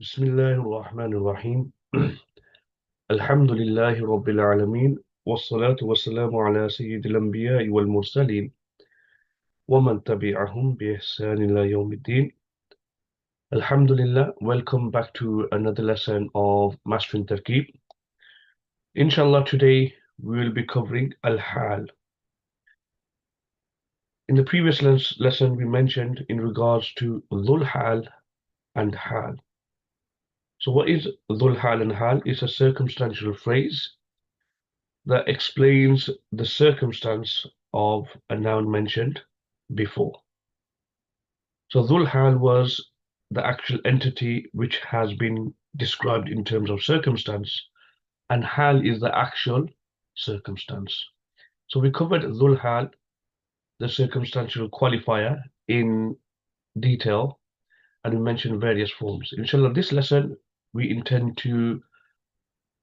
بسم الله الرحمن الرحيم الحمد لله رب العالمين والصلاة والسلام على سيد الأنبياء والمرسلين ومن تبعهم بإحسان إلى يوم الدين. Alhamdulillah, welcome back to another lesson of Mastering Tarkeeb. Inshallah, today we will be covering Al-Hal. In the previous lesson, we mentioned in regards to Dhul Hal and Hal. So what is Dhul Hal and Hal? It's a circumstantial phrase that explains the circumstance of a noun mentioned before. So Dhul Hal was the actual entity which has been described in terms of circumstance, and Hal is the actual circumstance. So we covered Dhul Hal, the circumstantial qualifier, in detail, and we mentioned various forms. Inshallah, this lesson we intend to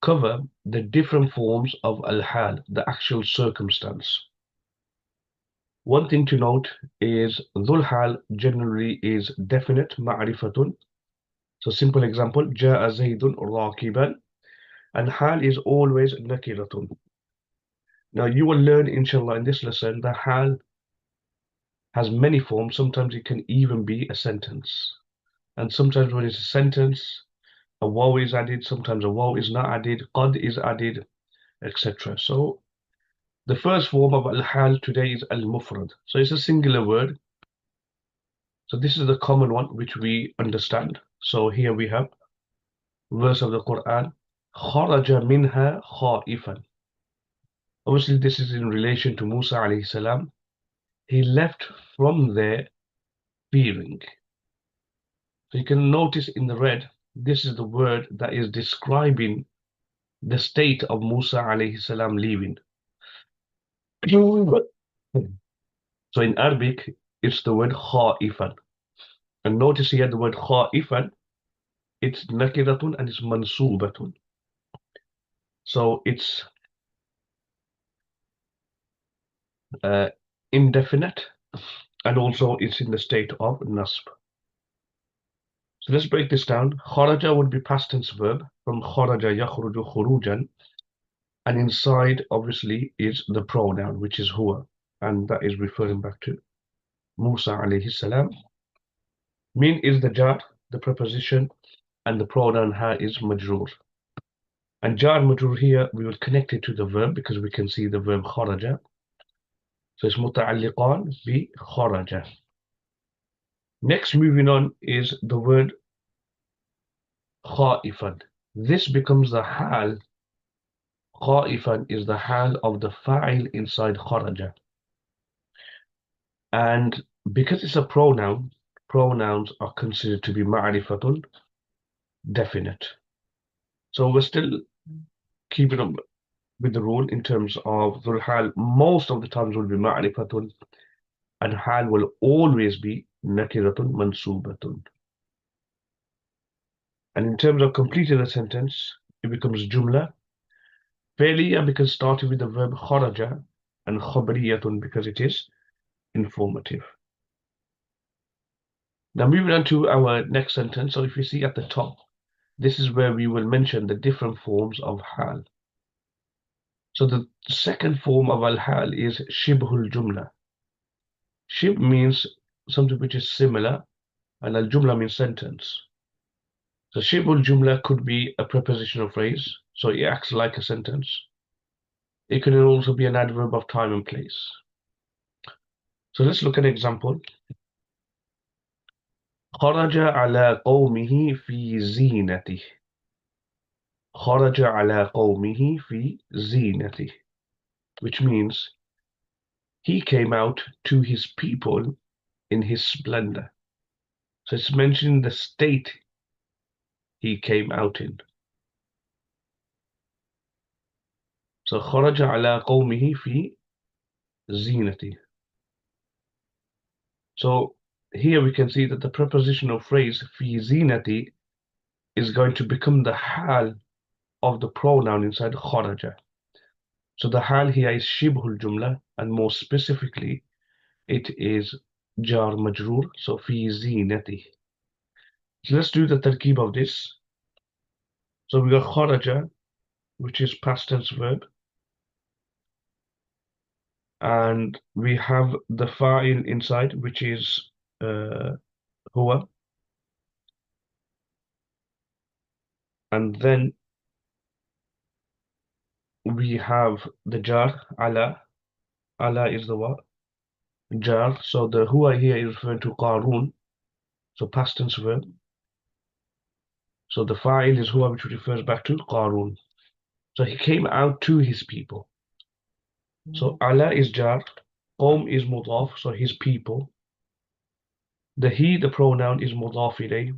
cover the different forms of Al-Hal, the actual circumstance. One thing to note is Dhul Hal generally is definite, ma'rifatun. So simple example, Ja'a Zaydun raqiban, and Hal is always nakiratun. Now you will learn, inshallah, in this lesson that Hal has many forms. Sometimes it can even be a sentence. And sometimes when it's a sentence, a Wāw is added, sometimes a Wāw is not added, qad is added, etc. So the first form of Al-Hal today is Al-Mufrad. So it's a singular word. So this is the common one which we understand. So here we have verse of the Quran, خَرَجَ مِنْهَا خَائِفًا. Obviously this is in relation to Musa alayhi salam. He left from there fearing. So you can notice in the red, this is the word that is describing the state of Musa alayhi salam leaving. So in Arabic, it's the word خَائِفًا. And notice here the word خَائِفًا, it's nakiratun and it's mansubatun. So it's indefinite, and also it's in the state of nasb. So let's break this down. Kharaja would be past tense verb from kharaja yakhruju khurujan, and inside obviously is the pronoun which is huwa, and that is referring back to Musa alayhi salam. Min is the jar, the preposition, and the pronoun ha is majroor. And jar majroor here we will connect it to the verb because we can see the verb kharaja. So it's muta'alliqan bi kharaja. Next, moving on, is the word khaifan. This becomes the hal. Khaifan is the hal of the fa'il inside kharaja. And because it's a pronoun, pronouns are considered to be ma'rifatun, definite. So we're still keeping up with the rule in terms of Dhul Hal. Most of the times will be ma'rifatun, and hal will always be nakiratun mansubatun. And in terms of completing a sentence, it becomes Jumla. Fi'liya because started with the verb kharaja, and khabariyatun because it is informative. Now moving on to our next sentence. So if you see at the top, this is where we will mention the different forms of hal. So the second form of al-hal is shibhul jumla. Shib means something which is similar, and al-jumla means sentence. So shibhul jumla could be a prepositional phrase, so it acts like a sentence. It can also be an adverb of time and place. So let's look at an example. خرج على قومه في زينته. خرج على قومه في زينته, which means he came out to his people in his splendor. So it's mentioning the state he came out in. So خرج على قومه في زينته. So here we can see that the prepositional phrase في زينته is going to become the hal of the pronoun inside kharaja. So the hal here is shibhul jumla, and more specifically, it is jar majroor, so fi zinati. So let's do the tarkeeb of this. So we got kharaja, which is past tense verb. And we have the fa'il inside, which is huwa. And then we have the jar, ala. Ala is the what? Jar. So the huwa here is referring to Qarun, so past tense verb. So the fa'il is huwa, which refers back to Qarun. So he came out to his people. So ala is jar, qawm is mudaf, so his people. The pronoun, is mudaf ilayh.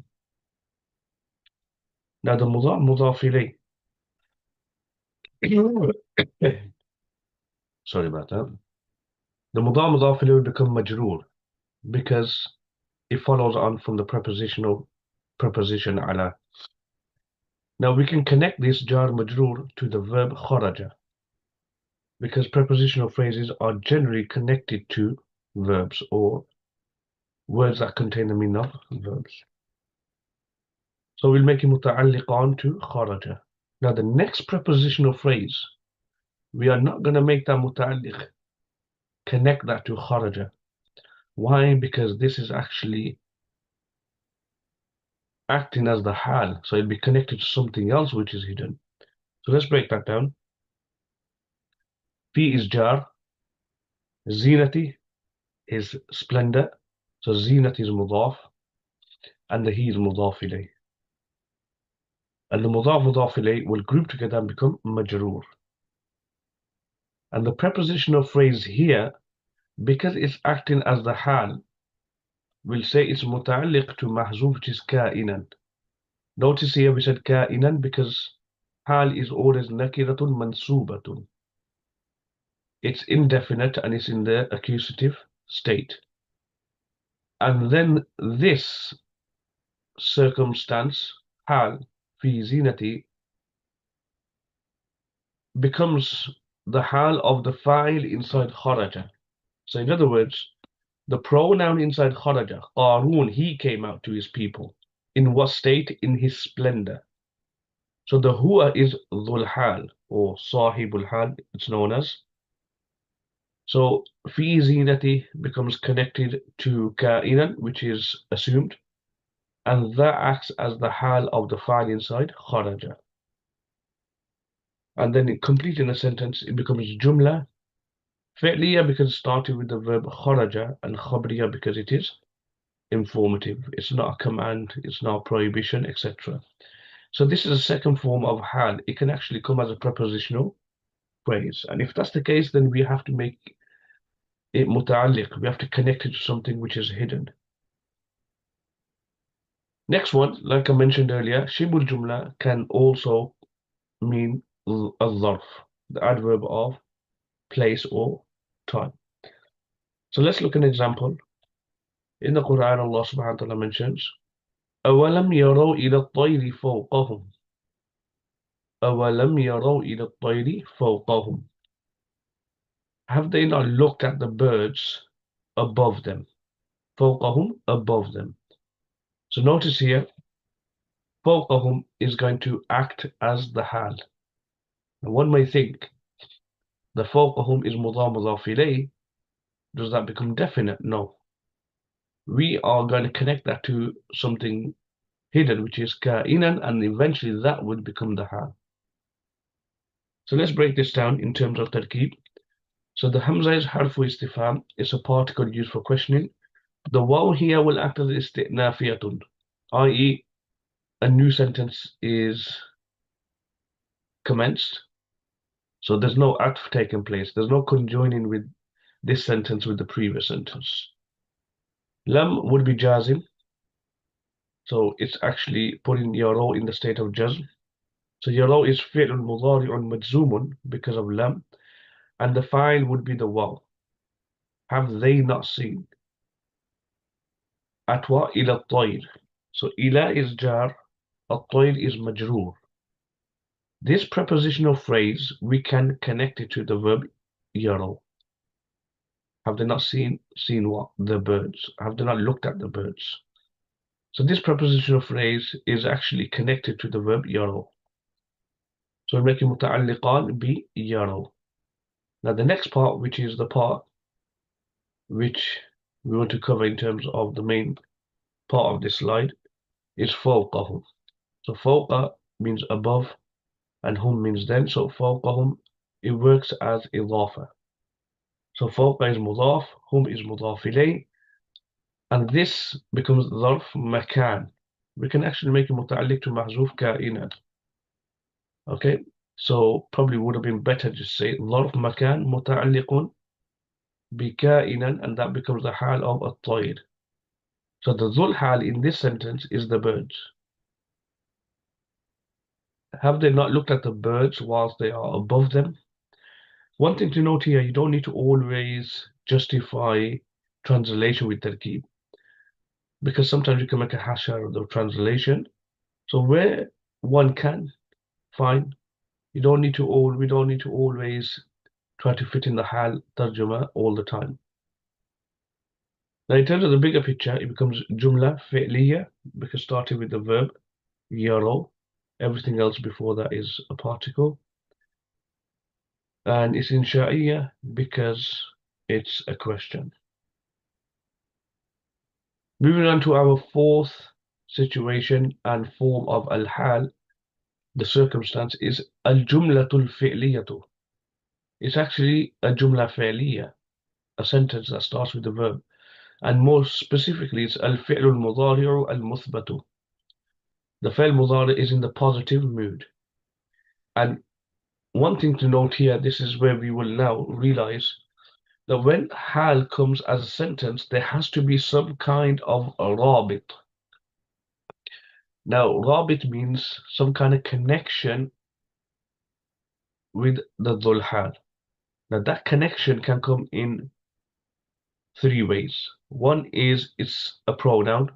Now the mudaf ilayh. Sorry about that. The mudaf ilayh will become majroor because it follows on from the preposition ala. Now we can connect this jar majroor to the verb kharaja because prepositional phrases are generally connected to verbs or words that contain the meaning of verbs. So we'll make it muta'alliqan to kharaja. Now the next prepositional phrase, we are not going to make that muta'alliq, connect that to kharaja. Why? Because this is actually acting as the hal, so it'll be connected to something else which is hidden. So let's break that down. Fi is jar, zinati is splendor, so zinati is mudaf, and the he is mudaf ilayh. And the mudaf ilayh will group together and become majroor. And the prepositional phrase here, because it's acting as the hal, we'll say it's muta'alliq to mahzuf, which is ka'inan. Notice here we said ka'inan because hal is always nakiratun mansubatun. It's indefinite and it's in the accusative state. And then this circumstance, hal, fi zinati, becomes the hal of the fa'il inside kharaja. So in other words, the pronoun inside kharaja, Qarun, he came out to his people. In what state? In his splendor. So the huwa is dhul hal or sahibul hal, it's known as. So fi zinati becomes connected to ka'inan, which is assumed, and that acts as the hal of the fa'il inside kharaja. And then completing a sentence, it becomes Jumla, fi'liya because it started with the verb kharaja, and khabriya because it is informative. It's not a command, it's not a prohibition, etc. So this is a second form of hal. It can actually come as a prepositional phrase. And if that's the case, then we have to make it muta'alliq. We have to connect it to something which is hidden. Next one, like I mentioned earlier, shibul jumla can also mean al-zarf, the adverb of place or time. So let's look at an example. In the Quran, Allah subhanahu wa ta'ala mentions, أَوَلَمْ يَرَوْا إِلَى الطَّيْرِ فَوْقَهُمْ أَوَلَمْ يَرَوْا إِلَى الطَّيْرِ فَوْقَهُمْ. Have they not looked at the birds above them? فَوْقَهُمْ, above them. So notice here, فَوْقَهُمْ is going to act as the hal. And one may think, the فَوْقَهُمْ is mudaf ilayh. Does that become definite? No. We are going to connect that to something hidden, which is ka'inan, and eventually that would become the hal. So let's break this down in terms of tarkeeb. So the hamza is harfu istifham. It's a particle used for questioning. The wāw here will act as isti'nafiyatun, i.e. a new sentence is commenced. So there's no atf taking place. There's no conjoining with this sentence with the previous sentence. Lam would be jazim. So it's actually putting yaro in the state of jazm. So yaro is fi'lun mudari'un majzumun because of lam. And the fa'il would be the wāw. Have they not seen? Atwa ila at-tayr. So ila is jar, at-tayr is majroor. This prepositional phrase, we can connect it to the verb yaro. Have they not seen what? The birds. Have they not looked at the birds? So this prepositional phrase is actually connected to the verb يروا. So we're making متعلقان بيروا. Now the next part, which is the part which we want to cover in terms of the main part of this slide, is فوقهم. So فوق means above and hum means then. So فوقهم, it works as إضافة. So فوق is مضاف, hum is مضاف إليه, and this becomes ظرف مكان. We can actually make it متعلق to محذوف كائنا. Okay, so probably would have been better to say ظرف مكان متعلق بكائنا, and that becomes the حال of الطير. So the ذو الحال in this sentence is the birds. Have they not looked at the birds whilst they are above them? One thing to note here, you don't need to always justify translation with Tarkeeb, because sometimes you can make a hash out of the translation. So where one can, fine. We don't need to always try to fit in the hal tarjuma all the time. Now in terms of the bigger picture, it becomes Jumla fi'liya, because starting with the verb yaro, everything else before that is a particle. And it's insha'iyya because it's a question. Moving on to our fourth situation and form of al-hal, the circumstance, is al-jumlatul fi'liyatu. It's actually a jumla fi'liya, a sentence that starts with the verb. And more specifically, it's al-fi'lu al-mudari'u al-muthbatu. The fi'l mudari' is in the positive mood. And one thing to note here, this is where we will now realize that when hal comes as a sentence, there has to be some kind of a rabit. Now, rabit means some kind of connection with the dhul hal. Now, that connection can come in three ways. One is it's a pronoun.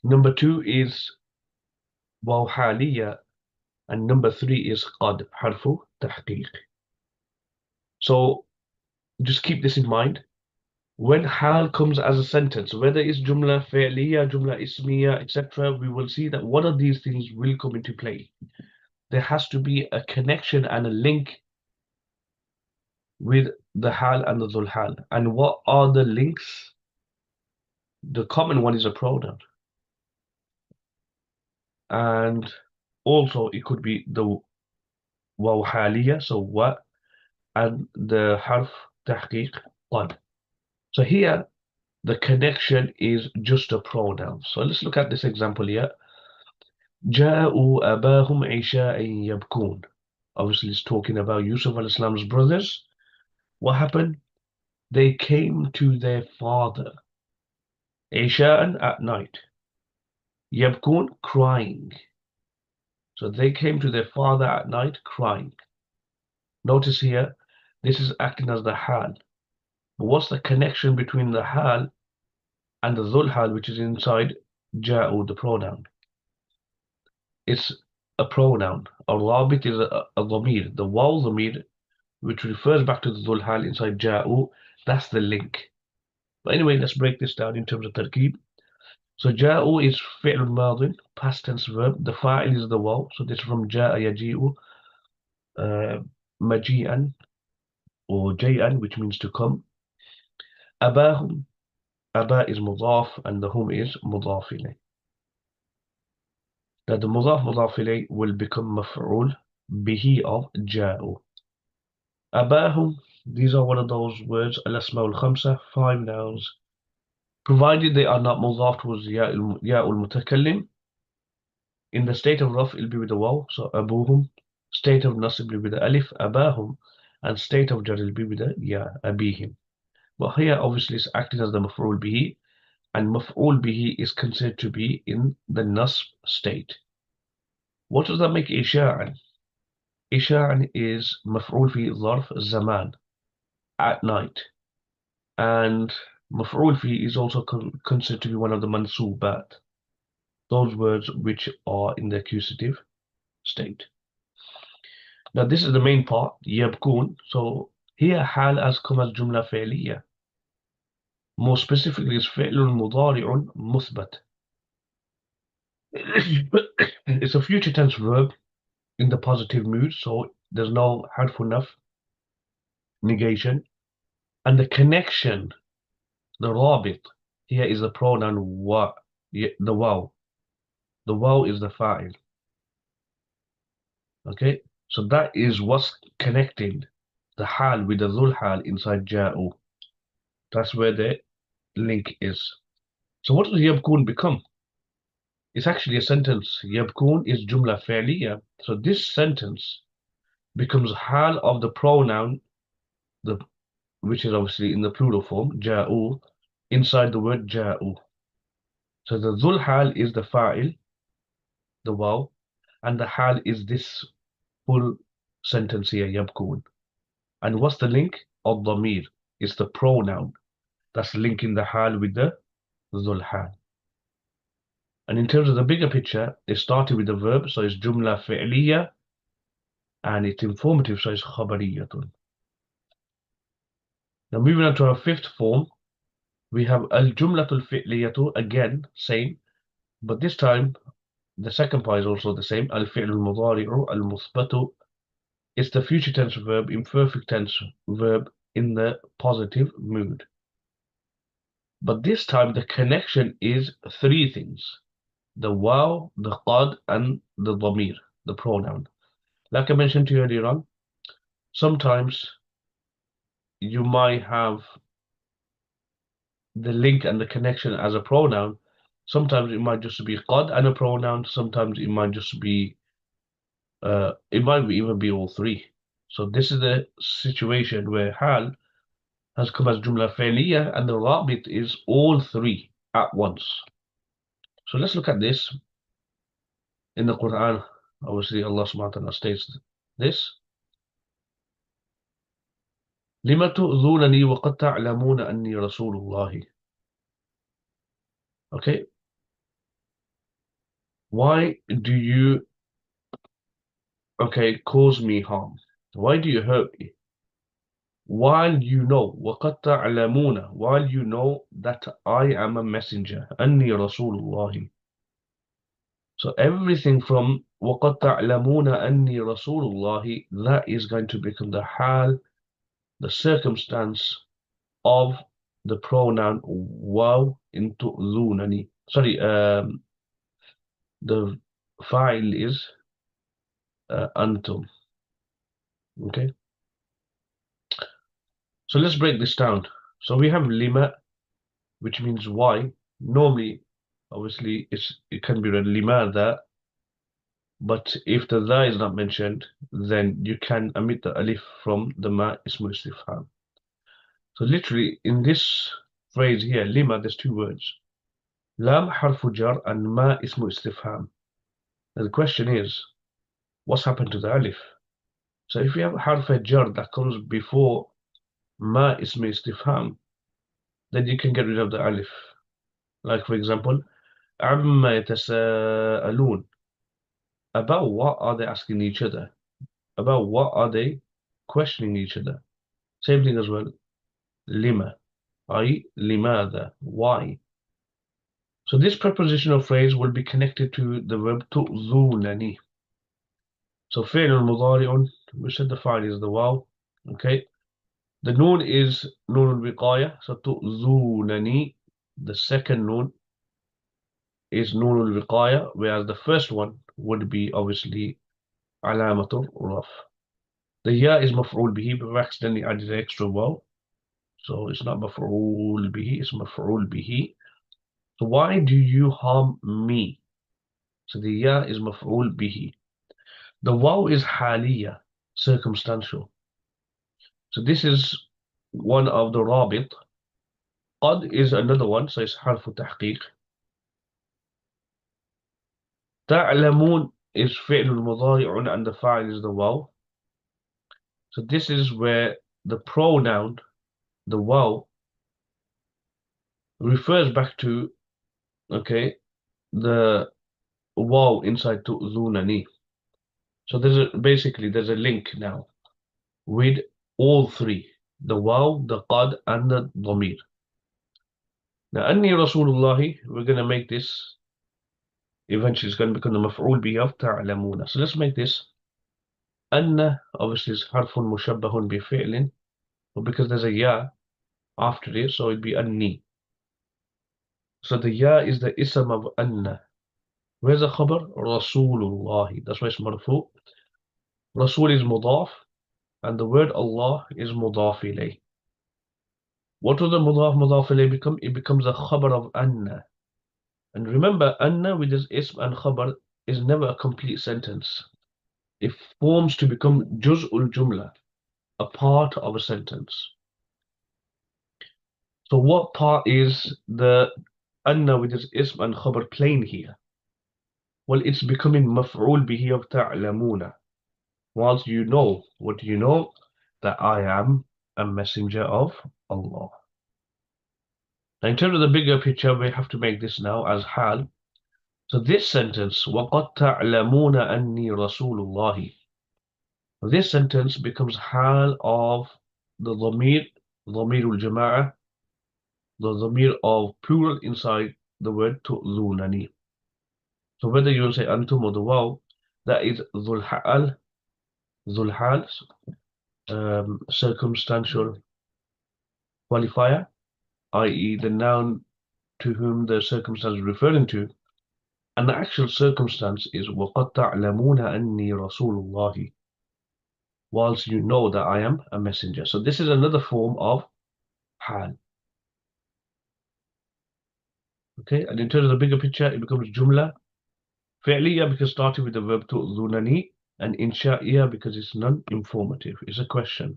Number two is waw haliya. And number three is qad, harfu tahqiq. So just keep this in mind. When hal comes as a sentence, whether it's jumla fi'liya, jumla ismiya, etc., we will see that one of these things will come into play. There has to be a connection and a link with the hal and the dhul hal. And what are the links? The common one is a pronoun. And also it could be the waw haliya, so wa, and the harf tahqiq, qad. So here, the connection is just a pronoun. So let's look at this example here. جاءوا أباهم عشاء يبكون. Obviously, it's talking about Yusuf al-Islam's brothers. What happened? They came to their father. عشاء, at night. يبكون, crying. So they came to their father at night crying. Notice here, this is acting as the hal. But what's the connection between the hal and the dhul hal, which is inside ja'u, the pronoun? It's a pronoun. Al-Rabit is a dhamir. The Wāw dhamir, which refers back to the dhul hal inside ja'u, that's the link. But anyway, let's break this down in terms of Tarkeeb. So ja'u is fi'l madin, past tense verb. The fa'il is the Wāw. So this is from ja'a yaji'u, maji'an or jay'an, which means to come. Abahum, aba is mudaf and the hum is mudaf ilayh. Now the mudaf ilayh will become maf'ul bihi of ja'u. Abahum, these are one of those words, al-asma al-khamsa, 5 nouns, provided they are not mudaf towards ya'ul mutakallim. In the state of raf, it'll be with the waw, so abuhum. State of nasb will be with the alif, abahum, and state of jar will be with the ya, abihim. But here, obviously, it's acting as the maf'ul bihi, and maf'ul bihi is considered to be in the nasb state. What does that make isha'an? Isha'an is maf'ul fi zarf zaman, at night. And maf'ul fi is also considered to be one of the mansubat, those words which are in the accusative state. Now this is the main part, yabkun. So here hal has come as jumla fi'liya. More specifically, it's fi'lun mudari'un muthbat. It's a future tense verb in the positive mood, so there's no harful naf negation. And the connection, the rabit, here is the pronoun wa, the wāw. The wāw is the fa'il. Okay, so that is what's connecting the hal with the dhul hal inside ja'u. That's where the link is. So what does yabkun become? It's actually a sentence. Yabkun is jumla fi'liya. So this sentence becomes hal of the pronoun, which is obviously in the plural form, ja'u, inside the word ja'u. So the dhul hal is the fa'il, the wāw, and the hal is this full sentence here, yabkun. And what's the link? الضمير is the pronoun that's linking the hal with the dhul hal. And in terms of the bigger picture, it started with the verb, so it's jumla fi'liya, and it's informative, so it's khabariyatun. Now moving on to our fifth form, we have al-jumlatul fi'liyatu, again, same, but this time, the second part is also the same, al-fi'l al-mudari'u al-muthbatu. It's the future tense verb, imperfect tense verb in the positive mood. But this time, the connection is three things: the wāw, the qad, and the ضمير, the pronoun. Like I mentioned to you earlier on, sometimes you might have the link and the connection as a pronoun. Sometimes it might just be qad and a pronoun. Sometimes it might just be, even be all three. So this is the situation where hal has come as jumla fi'liya and the rabit is all three at once. So let's look at this. In the Quran, obviously Allah subhanahu wa ta'ala states this. لِمَ تُؤْذُونَنِي وَقَدْ تَعْلَمُونَ أَنِّي رَسُولُ اللَّهِ. Okay. Why do you, cause me harm? Why do you hurt me? While you know, وَقَدْ تَعْلَمُونَ, while you know that I am a messenger, أَنِّي رَسُولُ اللَّهِ. So everything from وَقَدْ تَعْلَمُونَ أَنِّي رَسُولُ اللَّهِ, that is going to become the hal, the circumstance of the pronoun wāw into dhunani. Sorry, the fa'il is antum. Okay. So let's break this down. So we have lima, which means why. Normally, obviously, it can be read limadha, but if the dha is not mentioned, then you can omit the alif from the ma ismul istifham. So literally, in this phrase here, lima, there's two words. Lam harfu jar and ma ismu istifham. Now the question is, what's happened to the alif? So if you have harf jar that comes before ma ismu istifham, then you can get rid of the alif. Like for example, amma yatasaalun. About what are they asking each other? About what are they questioning each other? Same thing as well. Lima, i.e. limadha, why? So this prepositional phrase will be connected to the verb tu'zunani. So fi'l al-mudari'un, we said the fa'il is the wāw. Okay. The noon is noon al-wiqaya. So tu'zunani, the second noon is noon al-wiqaya, whereas the first one would be obviously alamatul raf. The ya is maf'ul bihi, but we accidentally added an extra wāw. So it's not maf'ul bihi, it's maf'ul bihi. So why do you harm me? So the ya is maf'ul bihi. The wāw is haliya, circumstantial. So this is one of the rabit. Qad is another one, so it's harfu tahqiq. Ta'lamun is fi'l al-mudari'un and the fa'il is the wāw. So this is where the pronoun, the wāw, refers back to, the wāw inside tu'zunani. So basically there's a link now with all three, the wāw, the qad, and the dhamir. Now, anni Rasulullahi, we're going to make this eventually it's going to become the maf'ul bihi of ta'lamuna. So let's make this. Anna obviously is harfun mushabbahun bi fi'lin, but because there's a ya after it, so it'd be anni. So the ya is the ism of anna. Where's the khabar? Rasulullah. That's why it's marfu. Rasul is mudaf, and the word Allah is mudaf ilayh. What will the mudaf ilayh become? It becomes a khabar of anna. And remember, anna with this ism and khabar is never a complete sentence. It forms to become juz'ul jumla, a part of a sentence. So what part is the anna with its ism and khabar playing here? Well, it's becoming maf'ul bihi of ta'lamuna. Whilst you know, what do you know? That I am a messenger of Allah. Now, in terms of the bigger picture, we have to make this now as hal. So this sentence, وَقَدْ تَعْلَمُونَ أَنِّي رَسُولُ اللَّهِ. This sentence becomes hal of the dhamir, dhamirul jama'ah, the dhamir of plural inside the word tu'lunani. So whether you will say antum or the waw, that is dhul hal, circumstantial qualifier, i.e. the noun to whom the circumstance is referring to, and the actual circumstance is وَقَدْ تَعْلَمُونَ أَنِّي رَسُولُ اللَّهِ, whilst you know that I am a messenger. So this is another form of hal. Okay, and in terms of the bigger picture, it becomes Jumla fi'liya because started with the verb tu'dhunani, and insha'iyya because it's non-informative. It's a question.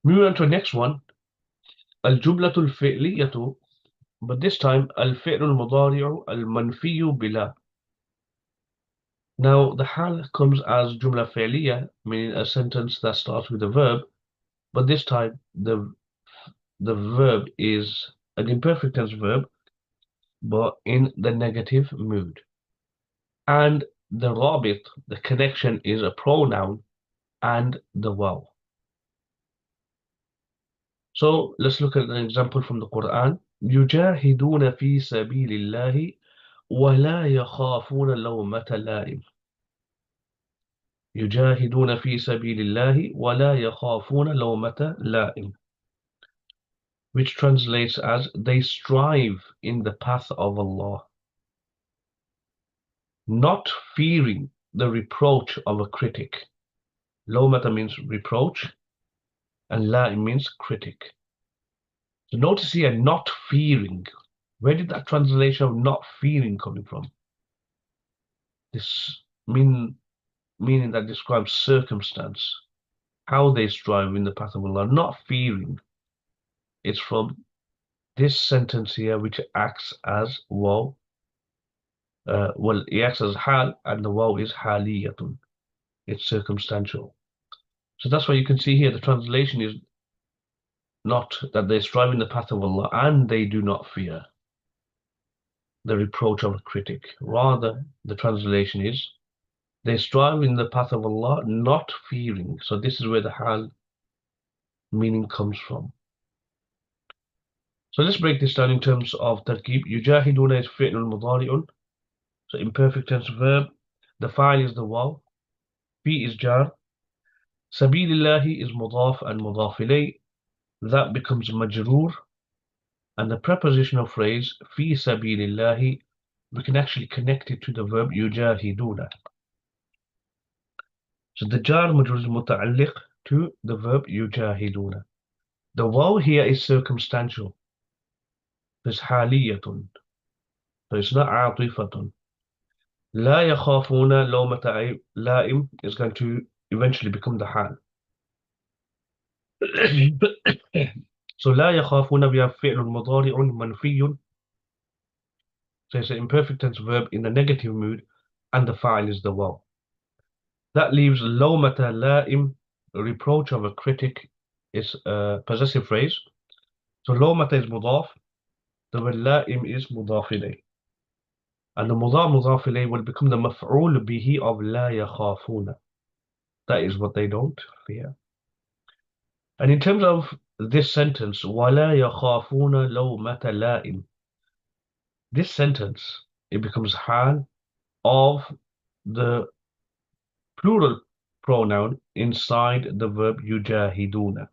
Moving on to the next one, al-jumlatul fi'liyatu, but this time al-fi'lul mudari'u al-manfiyu bila. Now the hal comes as jumla fi'liya, meaning a sentence that starts with a verb, but this time the verb is an imperfect tense verb, but in the negative mood. And the rabit, the connection, is a pronoun and the Wāw. So let's look at an example from the Quran. يُجَاهِدُونَ فِي سَبِيلِ اللَّهِ وَلَا يَخَافُونَ لَوْمَةَ لَائِمٍ. يُجَاهِدُونَ فِي سَبِيلِ اللَّهِ وَلَا يَخَافُونَ لَوْمَةَ لَائِمٍ, which translates as they strive in the path of Allah, not fearing the reproach of a critic. Lawmata means reproach, and la'im means critic. So notice here, not fearing. Where did that translation of not fearing coming from? This meaning that describes circumstance, how they strive in the path of Allah, not fearing. It's from this sentence here, which acts as waw. Well, it acts as hal, and the waw is haliyatun. It's circumstantial. So that's why you can see here the translation is not that they strive in the path of Allah and they do not fear the reproach of a critic. Rather, the translation is they strive in the path of Allah, not fearing. So this is where the hal meaning comes from. So let's break this down in terms of Tarkeeb. Yujahiduna is fi'lun mudari'un, so imperfect tense verb. The fa'il is the waw. Fi is jar. Sabilillahi is mudaf and mudaf ilayh. That becomes majroor. And the prepositional phrase fi sabilillahi, we can actually connect it to the verb yujahiduna. So the jar majroor is muta'alliq to the verb yujahiduna. The waw here is circumstantial. It's haliyatun. So it's not atifatun. La yakhafuna lawmata la'im is going to eventually become the hal. So la yakhafuna, we have fi'lun mudari'un manfiyun. So it's an imperfect tense verb in the negative mood, and the fa'il is the waw. That leaves lawmata la'im, a reproach of a critic, is a possessive phrase. So lawmata is mudaf, the word la'im is mudaf ilayh. And the mudaf ilayh will become the maf'ul bihi of la yakhafuna. That is what they don't fear. And in terms of this sentence, وَلَا يَخَافُونَ لَوْمَةَ لَائِمٍ, this sentence it becomes hal of the plural pronoun inside the verb yujahiduna.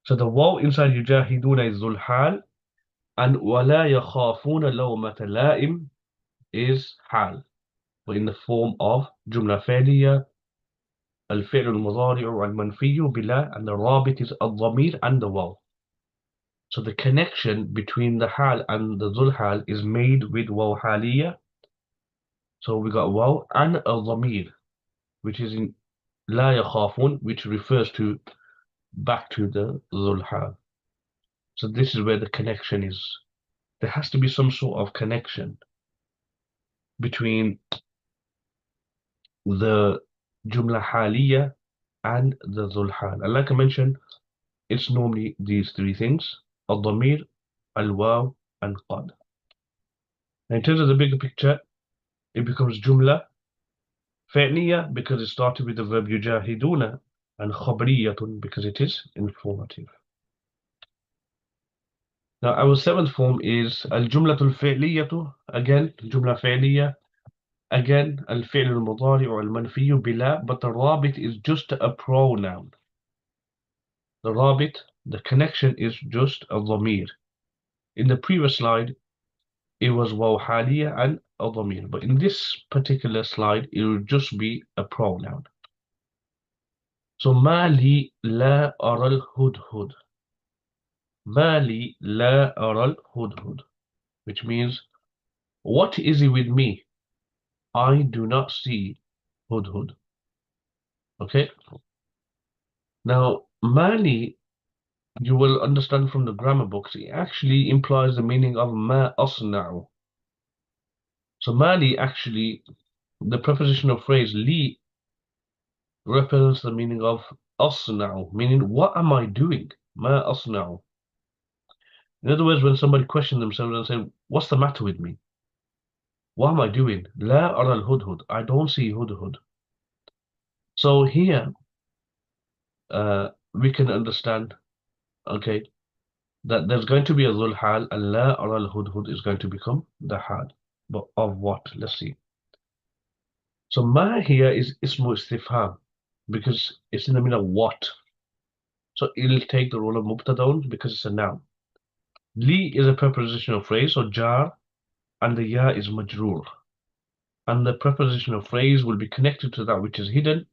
So the waw inside yujahiduna is dhul hal, and wala yakhafuna lawmata la'im is hal, but in the form of Jumla فعلية, الفعل المضارع والمنفي بلا, and the rabit is الضمير and the wāw. So the connection between the hal and the dhul hal is made with waw haliyya. So we got waw and a dhamir, which is in la yakhafun, which refers to back to the dhul hal. So this is where the connection is. There has to be some sort of connection between the Jumla haliyya and the dhul hal. And like I mentioned, it's normally these three things: al-dhamir, al-waw, and qad. Now in terms of the bigger picture, it becomes Jumla فعلية because it started with the verb يجاهدون, and خبرية because it is informative. Now our seventh form is الجملة الفعلية, again جملة فعلية, again الفعل المضارع المنفي بلا, but the رابط is just a pronoun. The رابط, the connection is just a ضمير. In the previous slide it was واو حالية and a ضمير, but in this particular slide it will just be a pronoun. So ما لي لا أرى الهدهد. ما لي لا أرى الهدهد, which means what is it with me? I do not see hudhud. Okay. Now ما لي, you will understand from the grammar books, it actually implies the meaning of ما أصنع. So ما لي, actually the prepositional phrase li represents the meaning of أصنع, meaning what am I doing? ما أصنع. In other words, when somebody questions themselves and say, what's the matter with me? What am I doing? لا أرى الهدهد. I don't see hudhud. So here we can understand, okay, that there's going to be a dhul hal, and لا أرى الهدهد is going to become the hal. But of what? Let's see. So ma here is ismu istifham because it's in the middle of what. So it'll take the role of mubtadaun because it's a noun. Li is a prepositional phrase, or jar, and the ya is majroor. And the prepositional phrase will be connected to that which is hidden.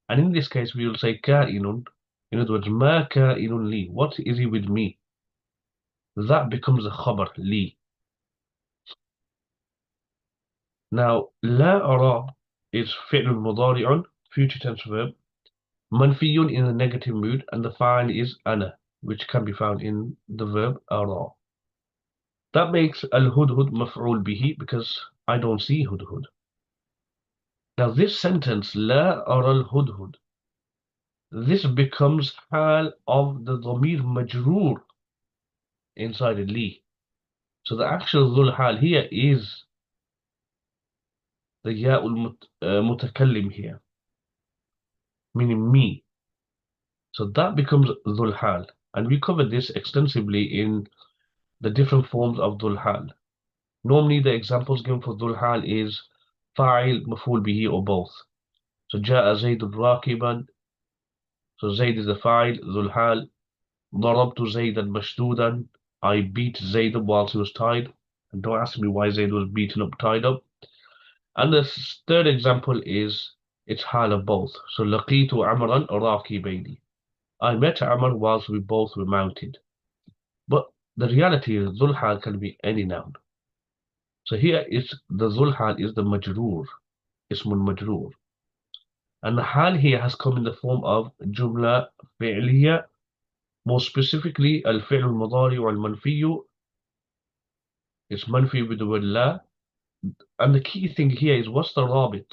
And in this case, we will say ka'inun. In other words, ma ka'inun li. What is he with me? That becomes a khabar, li. Now, la ara is fi'lun mudari'un, future tense verb, manfiyun in a negative mood, and the fa'il is ana, which can be found in the verb ara. That makes al-hudhud maf'ul bihi because I don't see hudhud. Now this sentence, la ara al-hudhud, this becomes hal of the dhamir majroor inside a li. So the actual dhul hal here is the ya'ul mutakallim here, meaning me. So that becomes dhul hal, and we covered this extensively in the different forms of dhul hal. Normally the examples given for dhul hal is fa'il, maf'ul bihi, or both. So ja'a zaydun rakiban, so Zayd is the fa'il, dhul hal. ضربت زيدا مشدودا, I beat Zayd whilst he was tied. And don't ask me why Zayd was beaten up, tied up. And the third example is it's hal of both. So لقيت عمرا راكبين, I met Amr whilst we both were mounted. But the reality is dhul hal can be any noun. So here it's the dhul hal is the majroor, ismul majroor. And the hal here has come in the form of jumla fi'liya, more specifically al-fi'l al-mudari wal-manfi. It's manfi with the word la. And the key thing here is what's the rabit?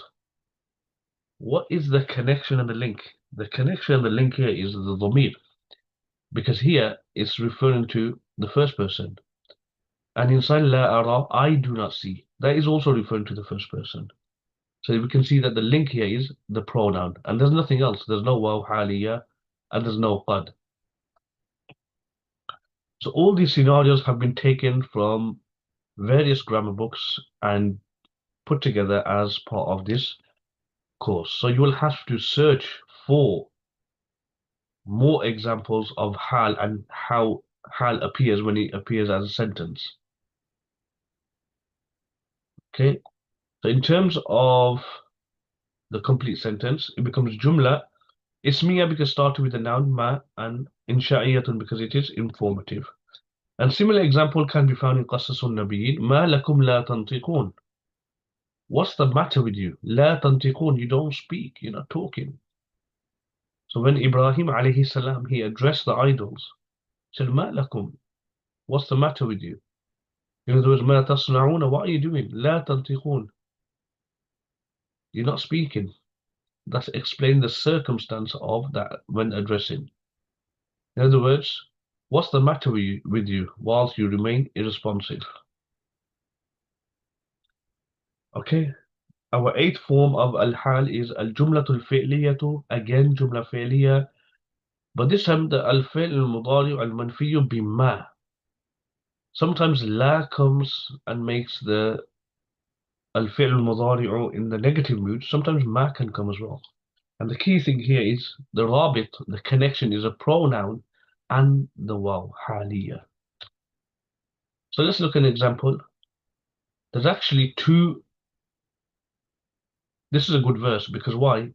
What is the connection and the link? The connection and the link here is the dhamir, because here it's referring to the first person. And inside la ara, I do not see. That is also referring to the first person. So we can see that the link here is the pronoun, and there's nothing else. There's no waw haliya, and there's no qad. So all these scenarios have been taken from various grammar books and put together as part of this course. So you will have to search for more examples of hal and how hal appears when it appears as a sentence. Okay, so in terms of the complete sentence, it becomes Jumla ismiya because started with the noun ma, and insha'iyatun because it is informative. And similar example can be found in Qasasun Nabiyyin. Ma lakum la tantiqun. What's the matter with you? La tantiqun. You don't speak. You're not talking. So when Ibrahim alayhi salam, he addressed the idols, he said, Ma lakum. What's the matter with you? In other words, ma tasna'una. What are you doing? La tantiqun. You're not speaking. That's explain the circumstance of that when addressing. In other words, what's the matter with you whilst you remain irresponsive? Okay. Our eighth form of al-hal is al-jumlatul fi'liyatu. Again, jumla fi'liya. But this time the al-fi'l al-mudari al-manfiyu bima. Sometimes la comes and makes the al-fi'l al-mudari in the negative mood. Sometimes ma can come as well. And the key thing here is the rabit, the connection is a pronoun and the waw, haliya. So let's look at an example. There's actually two. This is a good verse because why?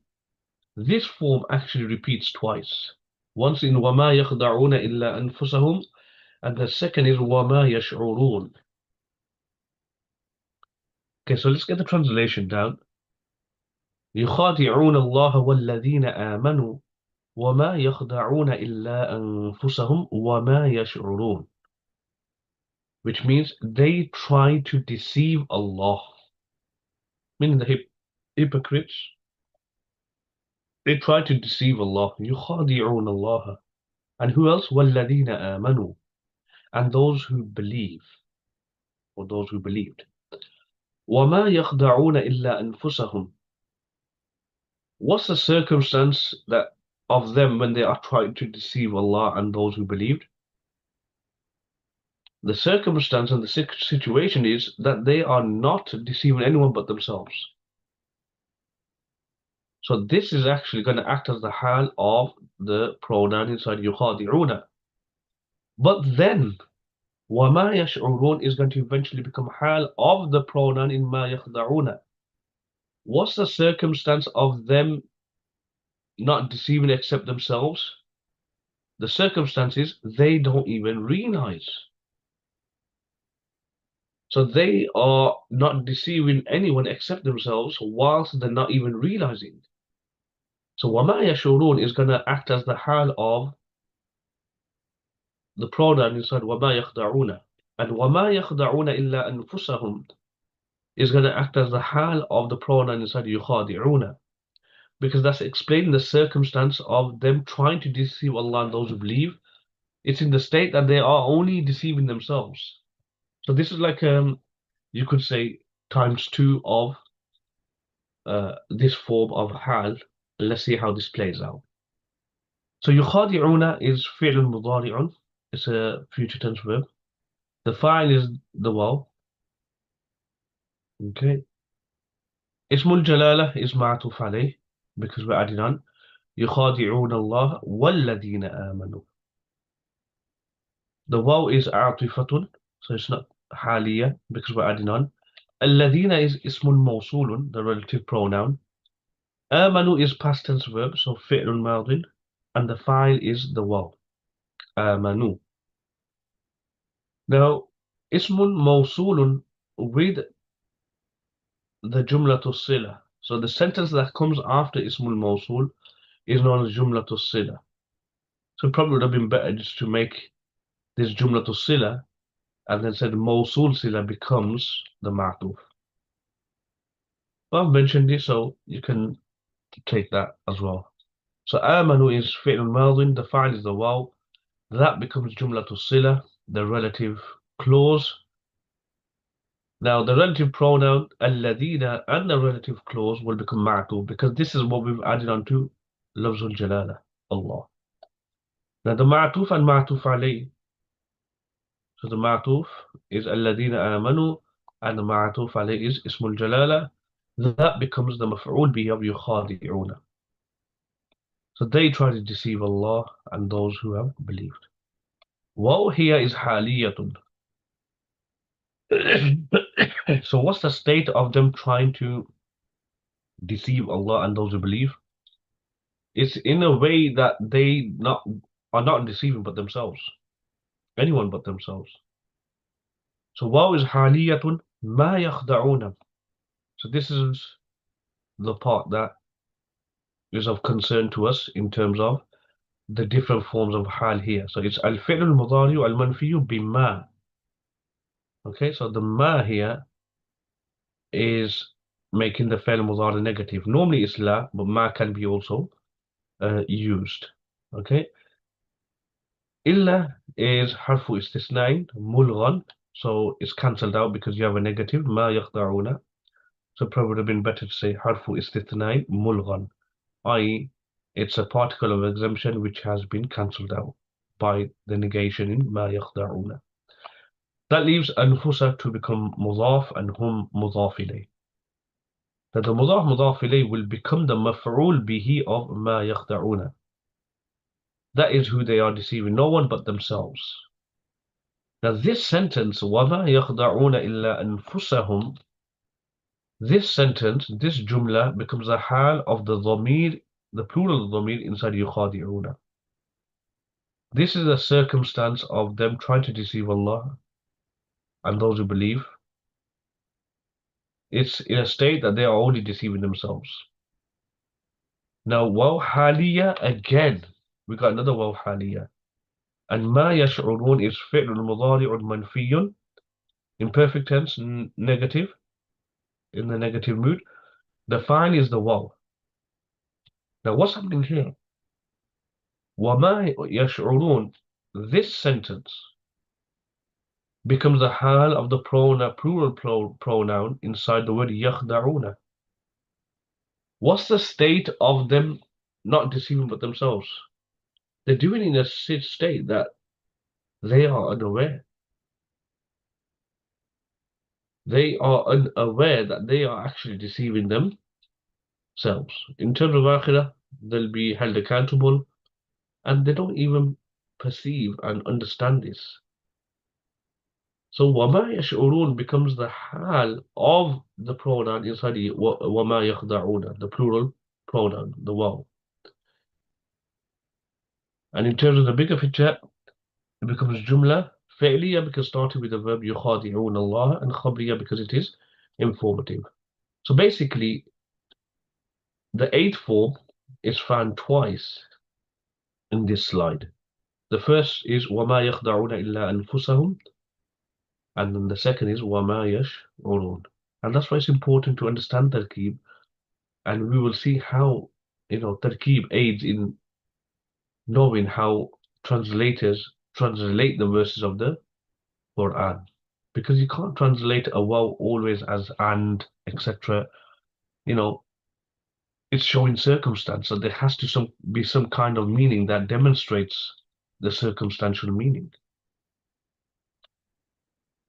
This form actually repeats twice. Once in وَمَا يَخْدَعُونَ إِلَّا أَنفُسَهُمْ, and the second is وَمَا يَشْعُرُونَ. Okay, so let's get the translation down. يُخَادِعُونَ اللَّهَ وَالَّذِينَ آمَنُوا وَمَا يَخْدَعُونَ إِلَّا أَنفُسَهُمْ وَمَا يَشْعُرُونَ. Which means they try to deceive Allah. Meaning the hypocrites, they try to deceive Allah. يُخَادِعُونَ اللَّهَ. And who else? وَالَّذِينَ آمَنُوا. And those who believe, or those who believed. وَمَا يَخْدَعُونَ إِلَّا أَنفُسَهُمْ. What's the circumstance that of them when they are trying to deceive Allah and those who believed? The circumstance and the situation is that they are not deceiving anyone but themselves. So this is actually going to act as the hal of the pronoun inside يُخَادِعُونَ. But then وَمَا يَشْعُرُونَ is going to eventually become hal of the pronoun in مَا يَخْدَعُونَ. What's the circumstance of them not deceiving except themselves? The circumstance is they don't even realize. So they are not deceiving anyone except themselves whilst they're not even realizing. So وَمَا يَشْعُرُونَ is going to act as the hal of the pronoun inside وَمَا يَخْدَعُونَ. And وَمَا يَخْدَعُونَ إِلَّا أَنفُسَهُمْ is going to act as the hal of the pronoun inside يُخَادِعُونَ. Because that's explaining the circumstance of them trying to deceive Allah and those who believe. It's in the state that they are only deceiving themselves. So this is like, you could say, times two of this form of hal. Let's see how this plays out. So يخادعون is فعل مضارع. It's a future tense verb. The fa'il is the waw. Okay. اسم الجلالة is معطوف عليه because we're adding on. يخادعون الله والذين آمنوا. The waw is عاطفة, so it's not حالية because we're adding on. الذين is اسم موصول, the relative pronoun. آمنوا is past tense verb, so فعل ماض, and the fa'il is the waw. آمنوا. Now, اسم موصول with the jumlatul sila. So the sentence that comes after ismul mawsul is known as jumlatul sila. So it probably would have been better just to make this jumlatul sila and then said mawsul sila becomes the ma'tuf. Well, I've mentioned this, so you can take that as well. So amanu is fi'l madin, the fa'il is the waw. That becomes jumlatul sila, the relative clause. Now, the relative pronoun, alladina, and the relative clause will become ma'tuf because this is what we've added on to lafzul jalala, Allah. Now, the ma'tuf and ma'tuf alayh. So, the ma'tuf is alladina amanu, and the ma'atuf alayh is ismul jalala, that becomes the maf'ul bihi of yukhadi'una. So they try to deceive Allah and those who have believed. Waw here is haliyatun. So what's the state of them trying to deceive Allah and those who believe? It's in a way that they are not deceiving but themselves. Anyone but themselves. So waw is haliyatun ma yakhda'una. So this is the part that is of concern to us in terms of the different forms of hal here. So it's al-fi'l al-mudari al-manfi bima. Okay, so the ma here is making the fi'l mudari negative. Normally it's la, but ma can be also used. Okay, illa is harfu istisnain mulghan, so it's cancelled out because you have a negative. Ma yakhda'una. So probably would have been better to say harfu istithnain mulghan, i.e. it's a particle of exemption which has been cancelled out by the negation in ma yakhda'una. That leaves anfusa to become mudaf and hum mudaf ilayh. That the mudaf ilayh will become the maf'ul bihi of ma yakhda'una. That is who they are deceiving, no one but themselves. Now this sentence, وَمَا يَخْدَعُونَ إِلَّا أَنفُسَهُمْ, this sentence, this jumla becomes a hal of the dhamir, the plural of the dhamir inside yukhadi'una. This is a circumstance of them trying to deceive Allah and those who believe. It's in a state that they are only deceiving themselves. Now waw haliya again, we got another waw haliya. And ma yash'urun is fi'l al-mudari'un manfiyun, in perfect tense, negative, in the negative mood. The fa'il is the waw. Now what's happening here? وَمَا يَشْعُرُونَ, this sentence becomes the hal of the plural pronoun inside the word يَخْدَعُونَ. What's the state of them not deceiving but themselves? They're doing it in a state that they are unaware. They are unaware that they are actually deceiving themselves. In terms of akhirah, they'll be held accountable, and they don't even perceive and understand this. So وَمَا يَشْعُرُونَ becomes the hal of the pronoun inside the وَمَا يَخْدَعُونَ, the plural pronoun, the waw. And in terms of the bigger picture, it becomes Jumla fi'liya because started with the verb يُخَادِعُونَ Allah, and khabriya because it is informative. So basically, the eighth form is found twice in this slide. The first is وَمَا يَخْدَعُونَ إِلَّا أَنفُسَهُمْ, and then the second is وَمَا يَشْعُرُونَ. And that's why it's important to understand Tarkeeb, and we will see how, Tarkeeb aids in knowing how translators translate the verses of the Quran. Because you can't translate a waw always as and, etc. It's showing circumstance, so there has to be some kind of meaning that demonstrates the circumstantial meaning.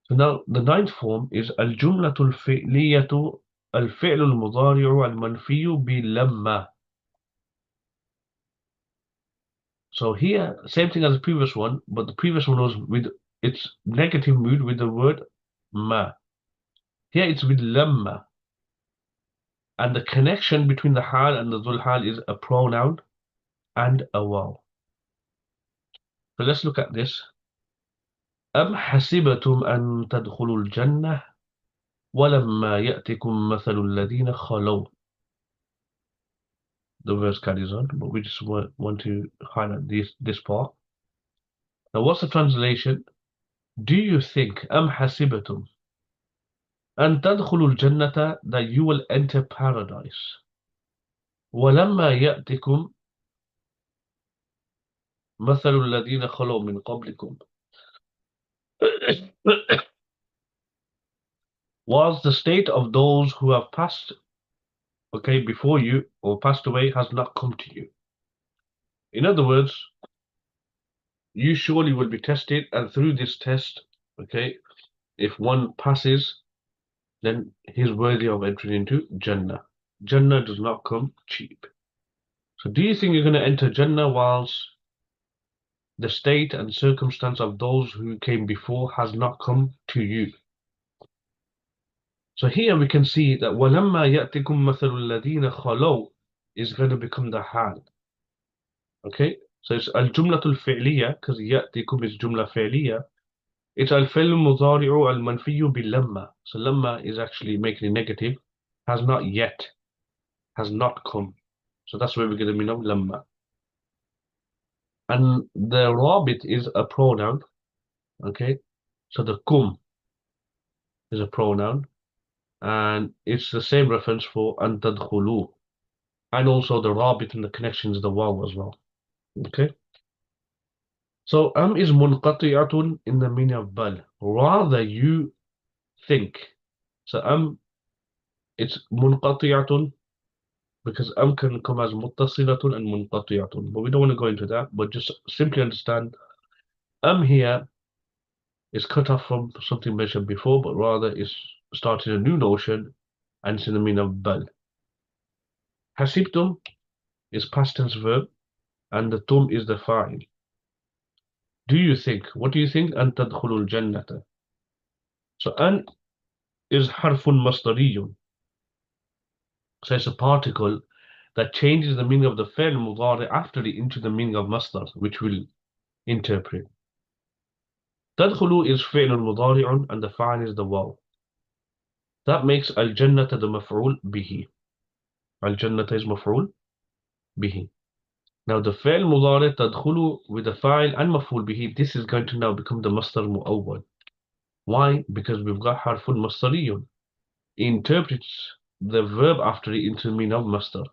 So now the ninth form is al-jumlatul fi'liyatu al-fi'lul mudari'u al-manfiyu bi lamma. So here, same thing as the previous one, but the previous one was with its negative mood with the word ma. Here it's with lamma. And the connection between the hal and the dhul hal is a pronoun and a waw. So let's look at this. أم حسبتم أن تدخلوا الجنة ولما يأتكم مثل الذين خلوا. The verse carries on, but we just want to highlight this part. Now, what's the translation? Do you think أم حسبتم أن تدخلوا الجنة, that you will enter paradise? ولما يأتكم مثل الذين خلوا من قبلكم. Was the state of those who have passed, before you or passed away has not come to you. In other words, you surely will be tested, and through this test, if one passes, then he's worthy of entering into Jannah. Jannah does not come cheap. So do you think you're going to enter Jannah whilst the state and circumstance of those who came before has not come to you? So here we can see that وَلَمَّا يَأْتِكُمْ مَثَلُ الَّذِينَ خَلَوْا is going to become the hal. Okay, so it's al-jumlatul fi'liya because يأتكم is jumla fi'liya. It's al-fi'l mudari'u al-manfiyu bil-lamma. So lamma is actually making it negative. Has not yet. Has not come. So that's where we get the meaning of lamma. And the rabit is a pronoun. Okay, so the kum is a pronoun. And it's the same reference for an tadkhulu. And also the rabit and the connection is the waw as well. Okay. So is munqati'atun in the meaning of bal. Rather you think. So it's munqati'atun because can come as muttasilatun and munqati'atun. But we don't want to go into that. But just simply understand here is cut off from something mentioned before, but rather is starting a new notion and it's in the meaning of bal. Hasibtum is past tense verb and the tum is the fa'il. Do you think? What do you think? An tadkhulul jannata. So an is harfun masdariyun. So it's a particle that changes the meaning of the fi'l mudari after it into the meaning of masdar, which we'll interpret. Tadkhulu is fi'lun mudari'un and the fa'il is the waw. That makes al-jannata the maf'ul bihi. Al-jannata is maf'ul bihi. Now the fi'l mudari tadkhulu with the fa'il and maf'ul bihi, this is going to now become the masdar mu'awwal. Why? Because we've got harfun masdariyun. It interprets the verb after it into the meaning of masdar.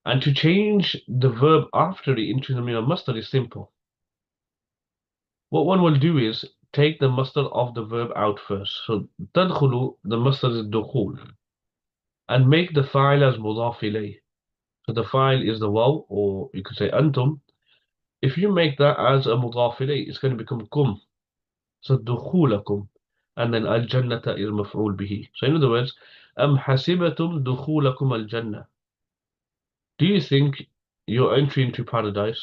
And to change the verb after it into the meaning of masdar is simple. What one will do is take the masdar of the verb out first. So tadkhulu, the masdar is dukhul. And make the fa'il as mudaf ilayh. So the fa'il is the waw, or you could say antum. If you make that as a mudaf ilayh, it's going to become kum. So dukhulakum. And then al-jannata is maf'ul bihi. So in other words, hasibatum dukhulakum al-jannah. Do you think you're entering into paradise?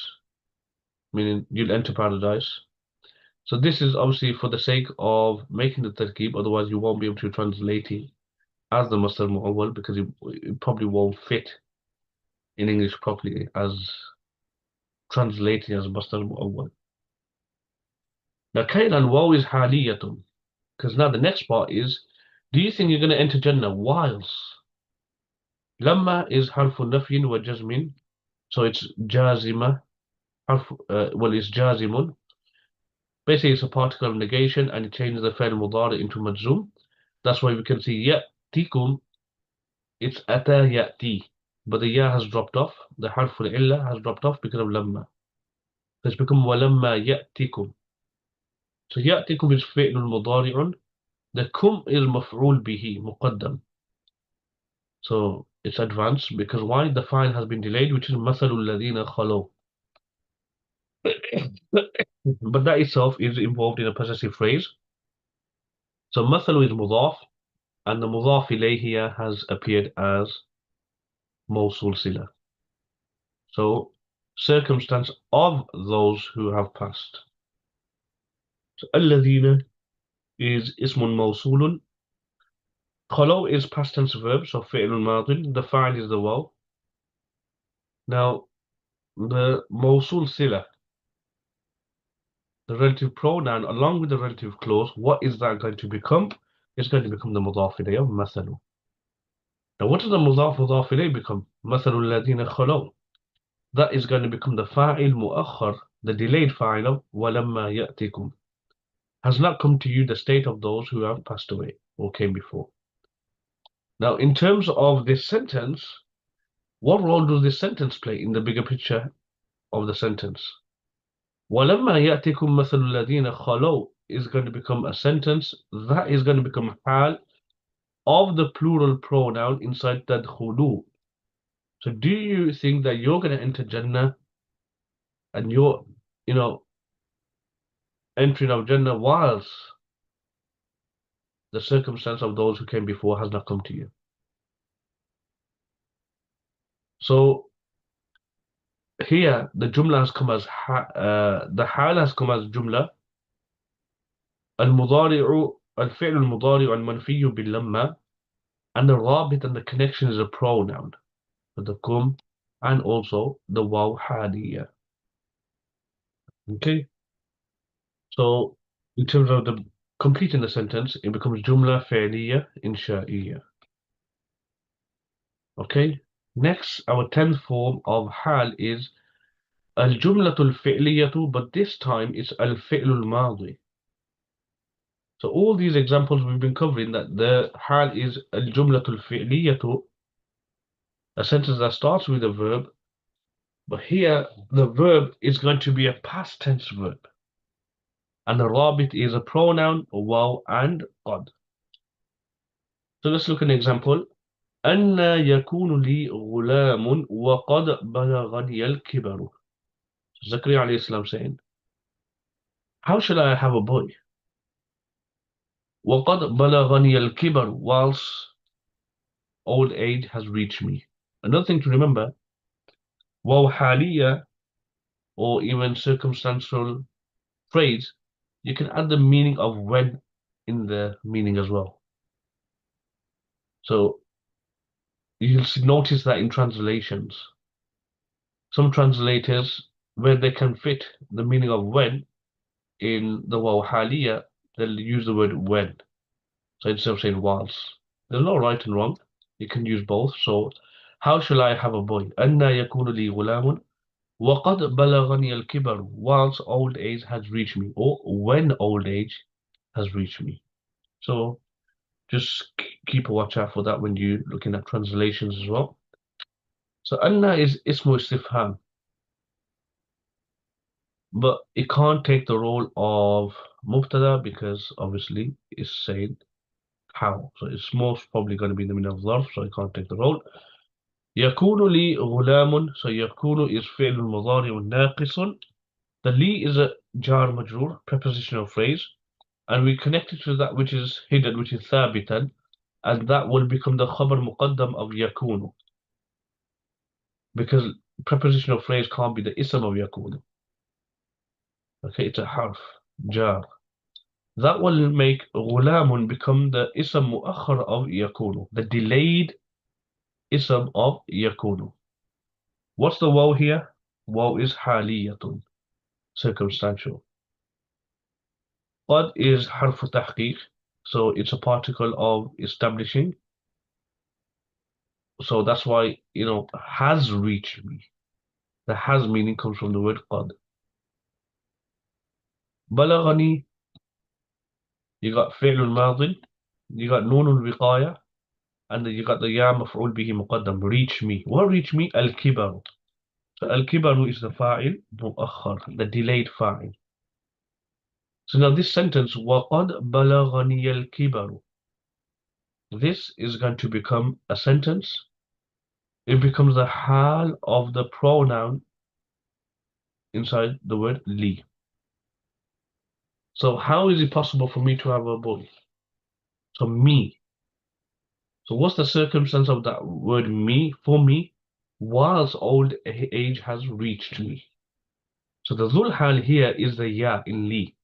Meaning you'll enter paradise. So this is obviously for the sake of making the tarkeeb, otherwise you won't be able to translate it as the masdar mu'awwal because it probably won't fit in English properly as translating as masdar mu'awwal. Now kain and waw is haliyatun, because now the next part is, do you think you're going to enter Jannah whilst? Lammā is harfu nafyin wa jazmin, so it's jazima. It's jazimun. Basically, it's a particle of negation and it changes the fi'l mudari into majzum. That's why we can see ya'tikum, it's ata ya'ti. But the ya has dropped off. The harful illa has dropped off because of lamma. So it's become walamma ya'tikum. So ya'tikum is fi'lun mudari'un. The kum is maf'ul bihi, muqaddam. So it's advanced because why? The fa'il has been delayed, which is mathalul ladina khalaw. But that itself is involved in a possessive phrase. So mathalu is mudaf, and the mudaf ilayh here has appeared as mawsul sila. So circumstance of those who have passed. So alladhina is ismun mawsulun. Khalaw is past tense verb, so fi'lun madin. The fa'il is the waw. Now the mawsul sila, the relative pronoun along with the relative clause, what is that going to become? It's going to become the mudaf ilayh of mathalu. Now what does the mudaf ilayh become? Mathalul ladina khalaw. That is going to become the fa'il mu'akhar, the delayed fa'il of walamma ya'tikum. Has not come to you the state of those who have passed away or came before. Now in terms of this sentence, what role does this sentence play in the bigger picture of the sentence? وَلَمَّا يَأْتِكُمْ مَثَلُ الَّذِينَ خَلَوْا is going to become a sentence that is going to become hal of the plural pronoun inside tadkhulu. So do you think that you're going to enter Jannah and you're, you know, entering of Jannah whilst the circumstance of those who came before has not come to you. So here the Jumla has come as the Hal has come as Jumla. المضارع الفعل المضارع المنفي باللمة, and the الرابط and the connection is a pronoun for the kum, and also the واو حالية. Okay, so in terms of the completing the sentence, it becomes جملة فعلية إنشائية. Okay, next our 10th form of حال is الجملة الفعلية, but this time it's الفعل الماضي. So all these examples we've been covering, that the حال is الجملة الفعلية, a sentence that starts with a verb, but here the verb is going to be a past tense verb, and the رابط is a pronoun, واو and قد. So let's look at an example. أن يكون لي غلام وقد بلغني الكبر. Zakaria alayhi salam saying, how shall I have a boy? وقد بلغني الكبر, whilst old age has reached me. Another thing to remember, واو حالية or even circumstantial phrase, you can add the meaning of when in the meaning as well. So you'll notice that in translations, some translators, where they can fit the meaning of when in the واو حالية, they'll use the word when. So instead of saying whilst, there's no right and wrong. You can use both. So how shall I have a boy? أن يكون لي غلام وقد بلغني الكبر, whilst old age has reached me, or when old age has reached me. So just keep a watch out for that when you're looking at translations as well. So anna is ismu istifham, but it can't take the role of mubtada because obviously it's saying how. So it's most probably going to be in the middle of الظرف, so it can't take the role. يكون لي غلام, so يكون is فعل مضارع ناقص. The li is a jar majrur, prepositional phrase, and we connect it to that which is hidden, which is ثابتا, and that will become the khabar muqaddam of yakunu, because prepositional phrase can't be the ism of yakunu. Okay, it's a harf, jar. That will make غلام become the ism muakhar of yakunu, the delayed ism of yakunu. What's the waw here? Waw is haliyatun, circumstantial. Qad is harf tahqiq, so it's a particle of establishing. So that's why, has reached me. The has meaning comes from the word qad. Balaghani, you got fi'l al-madin, you got noon al-wiqaya, and then you got the ya maf'ul bihi muqaddam, reach me. What reach me? Al-kibaru. So al-kibaru is the fa'il mu'akhar, the delayed fa'il. So now this sentence, وَقَدْ بَلَغَنِيَ الْكِبَرُ, this is going to become a sentence. It becomes the hal of the pronoun inside the word li. So how is it possible for me to have a boy? So me. So what's the circumstance of that word me? For me, whilst old age has reached me. So the dhul hal here is the ya in li.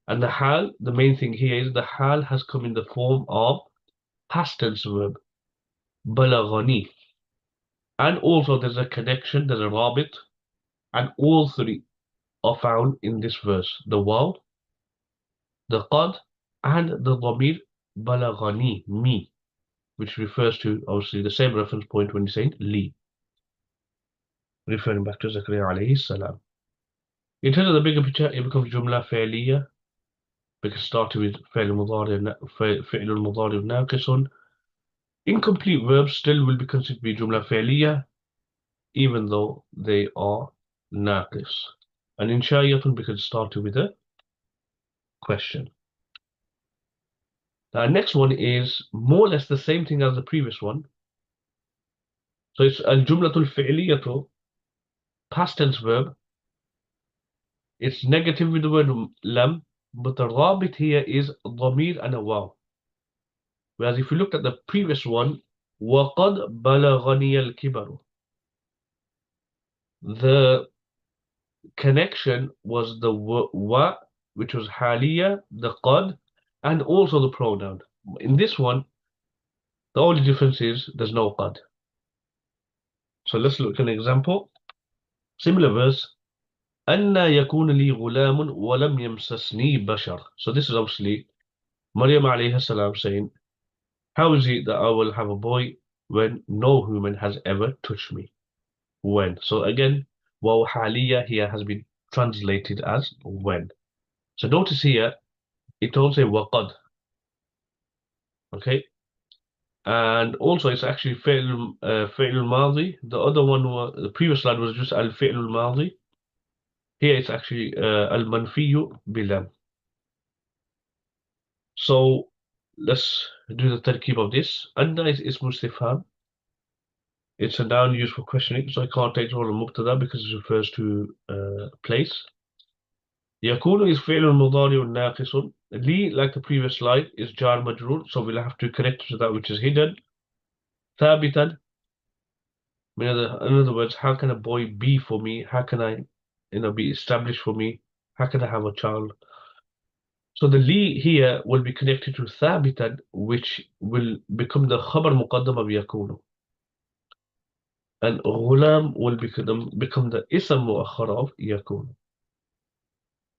And the hal, the main thing here is the hal has come in the form of past tense verb, balaghani. And also there's a connection, there's a rabit, and all three are found in this verse. The waw, the qad, and the dhamir balaghani, me, which refers to obviously the same reference point when you're saying li, referring back to Zakaria alayhi salam. In terms of the bigger picture, it becomes jumla fi'liya, because starting with fi'l al-mudari naqisun. Incomplete verbs still will be considered to be jumla fi'liya, even though they are naqis. And insha'iyatun because it started with a question. The next one is more or less the same thing as the previous one. So it's al-jumlatul fi'liyatu, past tense verb. It's negative with the word lam, but the rabit here is dhamir and a waw. Whereas if you looked at the previous one, وَقَدْ بَلَغَنِيَ الْكِبَرُ, the connection was the wa, which was haliya, the qad, and also the pronoun. In this one, the only difference is there's no qad. So let's look at an example. Similar verse. أَنَّا يَكُونَ لِي غُلَامٌ وَلَمْ يَمْسَسْنِي بَشَرٌ. So this is obviously Maryam alayhi salam saying, how is it that I will have a boy when no human has ever touched me? When? So again, waw haliya here has been translated as when. So notice here, it don't say waqad. Okay? And also it's actually fi'l al-madi. The other one was, the previous slide was just al-fi'l al-madi. Here it's actually al-manfiyu bilam. So let's do the tarkeeb of this. Anna is ismu istifham. It's a noun used for questioning, so I can't take all the mubtada because it refers to place. يكون is فعل مضارع ناقص. Li, like the previous slide, is jar majrur, so we'll have to connect to that which is hidden. ثابتا. In other words, how can a boy be for me? How can I, be established for me? How can I have a child? So the li here will be connected to ثابتا, which will become the khabar muqaddam of yakunu. And ghulam will become the ism muakhar of yakunu.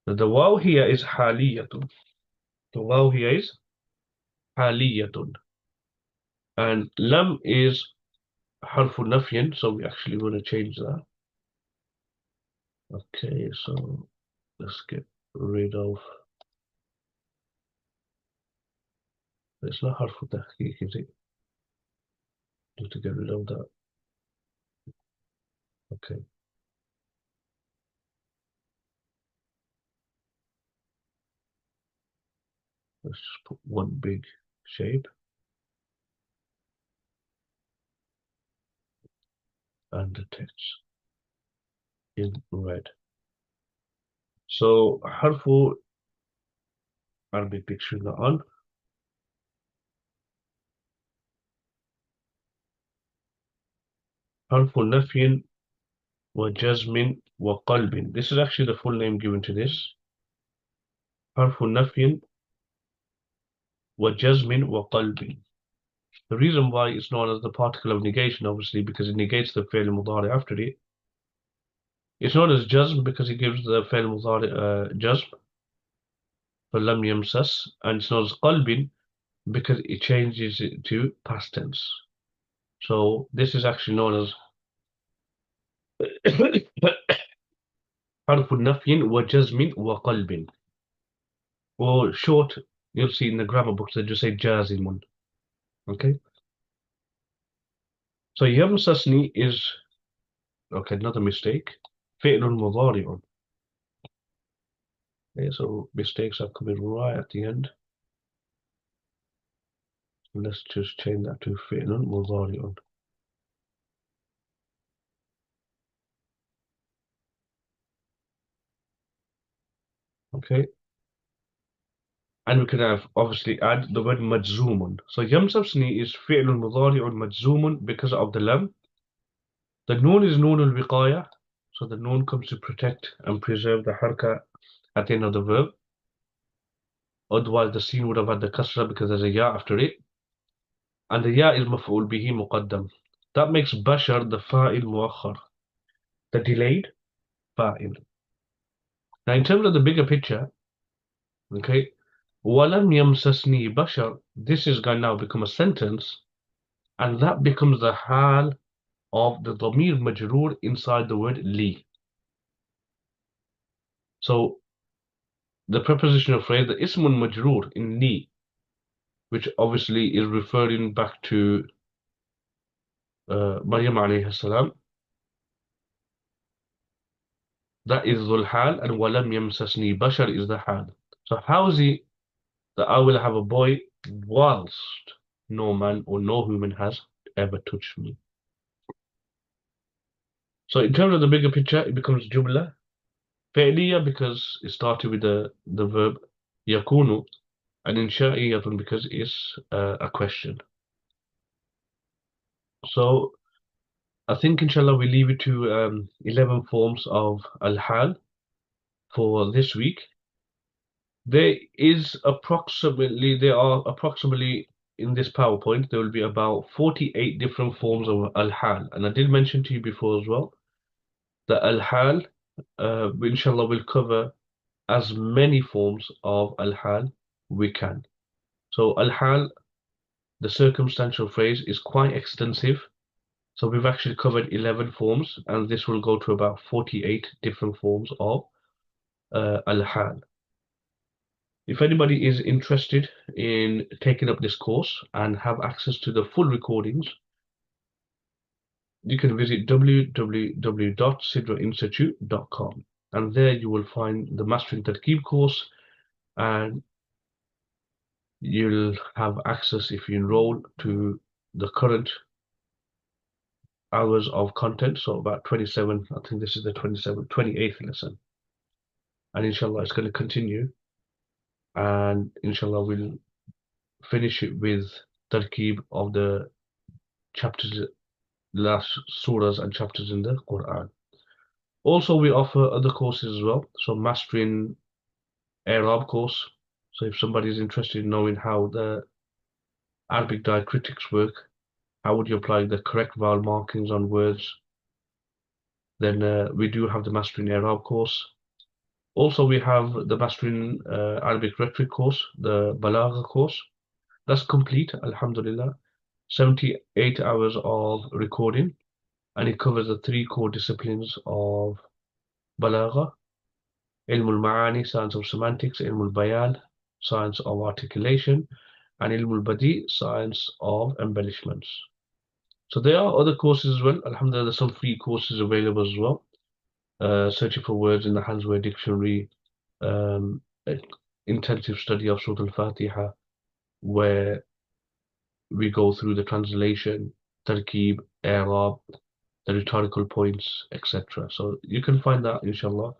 The waw here is haliyatun. The waw here is haliyatun. And lam is harfu nafyin, so we actually want to change that. Okay, so let's get rid of, it's not harfu tahqiq, is it? Need to get rid of that. Okay. Let's just put one big shape. And the text in red. So harfu, I'll be picturing that on. Harfu nafyin wa jazmin wa qalbin. This is actually the full name given to this. Harfu nafyin wa jazmin wa qalbin. The reason why it's known as the particle of negation, obviously, because it negates the fi'l mudari after it. It's known as jazm because it gives the fi'l mudari jazm for lam yamsas, and it's known as qalbin because it changes it to past tense. So this is actually known as harfu nafyin wa jazmin wa qalbin. Or short, you'll see in the grammar books they just say jazimun. Okay. So yamsasni is, okay, another mistake. Fi'lun mudari'un. Okay, so mistakes are coming right at the end. Let's just change that to fi'lun mudari'un. Okay. And we can have obviously add the word majzumun. So yamsasni is fi'lun mudari'un majzumun because of the lam. The noon is noon al-wiqaya. So the noon comes to protect and preserve the harka at the end of the verb. Otherwise, the scene would have had the kasra because there's a ya after it. And the ya is maf'ul bihi muqaddam. That makes bashar the fa'il muakhar, the delayed fa'il. Now, in terms of the bigger picture, okay, walam yamsasni bashar, this is going to now become a sentence, and that becomes the hal of the ضمير majrur inside the word li. So the prepositional phrase, the ismun majrur in li, which obviously is referring back to Maryam alayhi salam, that is dhul hal, and walam yamsasni bashar is the hal. So how is it that I will have a boy whilst no man or no human has ever touched me? So in terms of the bigger picture, it becomes Jumla. Fi'liya because it started with the verb yakunu. and إنشائية because it's a question. So I think inshallah we leave it to 11 forms of al-hal for this week. There are approximately in this PowerPoint, there will be about 48 different forms of al-hal. And I did mention to you before as well that al-hal, inshallah, will cover as many forms of al-hal we can. So al-hal, the circumstantial phrase, is quite extensive. So we've actually covered 11 forms, and this will go to about 48 different forms of al-hal. If anybody is interested in taking up this course and have access to the full recordings, you can visit www.sidrainstitute.com, and there you will find the Mastering Tarkeeb course, and you'll have access, if you enroll, to the current hours of content. So about 27, I think this is the 28th lesson, and inshallah it's going to continue, and inshallah we'll finish it with Tarkeeb of the chapters, last surahs and chapters in the Quran. Also, we offer other courses as well. So Mastering Arab course. So if somebody is interested in knowing how the Arabic diacritics work, how would you apply the correct vowel markings on words, then we do have the Mastering Arab course. Also, we have the Mastering Arabic Rhetoric course, the Balagha course. That's complete, alhamdulillah. 78 hours of recording, and it covers the 3 core disciplines of Balagha, Ilm al-Ma'ani, science of semantics, Ilm al-Bayan, science of articulation, and Ilm al-Badi, science of embellishments. So there are other courses as well. Alhamdulillah, there's some free courses available as well. Searching for words in the Handsware Dictionary, intensive study of Surah Al-Fatiha, where we go through the translation, Tarkeeb, Arab, the rhetorical points, etc. So you can find that, inshallah,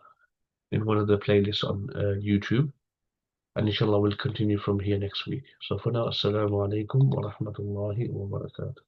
in one of the playlists on YouTube. And inshallah we'll continue from here next week. So for now, assalamu alaikum wa rahmatullahi wa barakatuh.